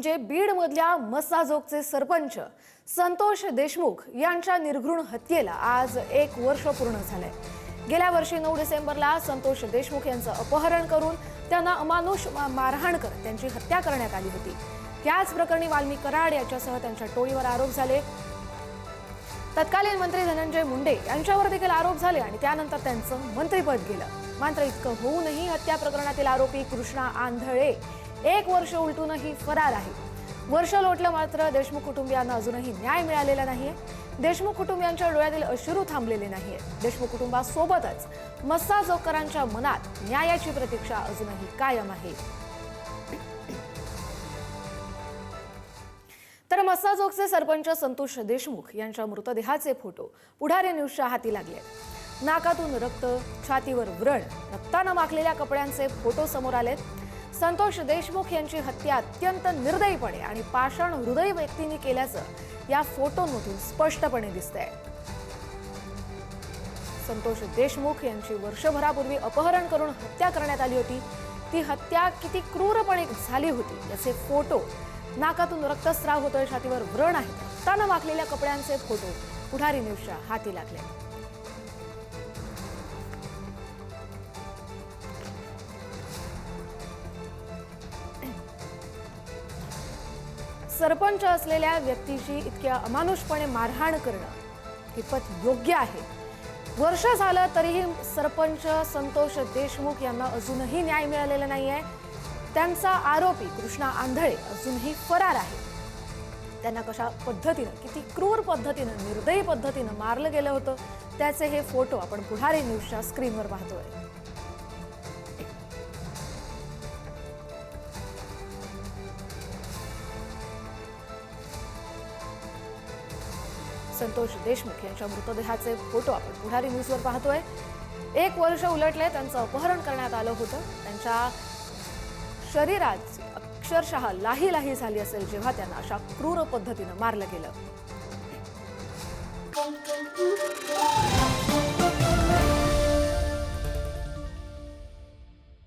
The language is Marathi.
म्हणजे बीडमधल्या मस्साजोगचे सरपंच संतोष देशमुख यांच्या निर्घृण हत्येला आज 1 वर्ष पूर्ण झालंय। गेल्या वर्षी 9 डिसेंबरला संतोष देशमुख यांचं अपहरण करून त्यांना अमानुष मारहाण करत त्यांची हत्या करण्यात आली होती। याच प्रकरणी वाल्मिक कराड याच्यासह त्यांच्या टोळीवर आरोप झाले। तत्कालीन मंत्री धनंजय मुंडे यांच्यावर देखील आरोप झाले आणि त्यानंतर त्यांचं मंत्रिपद गेलं। मात्र इतकं होऊनही हत्या प्रकरणातील आरोपी कृष्णा आंधळे 1 वर्ष उलटूनही फरार आहे। वर्ष लोटलं मात्र देशमुख कुटुंबियांना अजूनही न्याय मिळालेला नाहीये। देशमुख कुटुंबियांच्या डोळ्यातील अश्रू थांबलेले नाहीये। देशमुख कुटुंबासोबतच मस्साजोगकरांच्या मनात न्यायाची प्रतीक्षा अजूनही कायम आहे। तर मस्साजोगचे सरपंच संतोष देशमुख यांच्या मृतदेहाचे फोटो पुढारी न्यूजच्या हाती लागले। नाकातून रक्त, छातीवर व्रण, रक्तानं माखलेल्या कपड्यांचे फोटो समोर आलेत। संतोष देशमुख यांची हत्या अत्यंत निर्दयीपणे आणि पाषाण हृदय व्यक्तींनी केल्याचं या फोटोंमधून स्पष्टपणे दिसतंय। संतोष देशमुख यांची वर्षभरापूर्वी अपहरण करून हत्या करण्यात आली होती। ती हत्या किती क्रूरपणे झाली होती याचे फोटो, नाकातून रक्तस्राव होतोय, छातीवर व्रण आहे, रक्तानं माखलेल्या कपड्यांचे फोटो पुढारी न्यूजच्या हाती लागले। सरपंच असलेल्या व्यक्तीची इतक्या अमानुषपणे मारहाण करणं कितपत योग्य आहे? वर्ष झालं तरीही सरपंच संतोष देशमुख यांना अजूनही न्याय मिळालेला नाहीये। त्यांचा आरोपी कृष्णा आंधळे अजूनही फरार आहे। त्यांना कशा पद्धतीनं, किती क्रूर पद्धतीनं, निर्दयी पद्धतीनं मारलं गेलं होतं त्याचे हे फोटो आपण पुढारी न्यूजच्या स्क्रीनवर पाहतोय। संतोष देशमुख यांच्या मृतदेहाचे फोटो आपण पुढारी न्यूजवर पाहतोय। 1 वर्ष उलटले, त्यांचं अपहरण करण्यात आलं होतं। त्यांच्या शरीरात अक्षरशः लाही लाही झाली असेल जेव्हा त्यांना अशा क्रूर पद्धतीनं मारलं गेलं।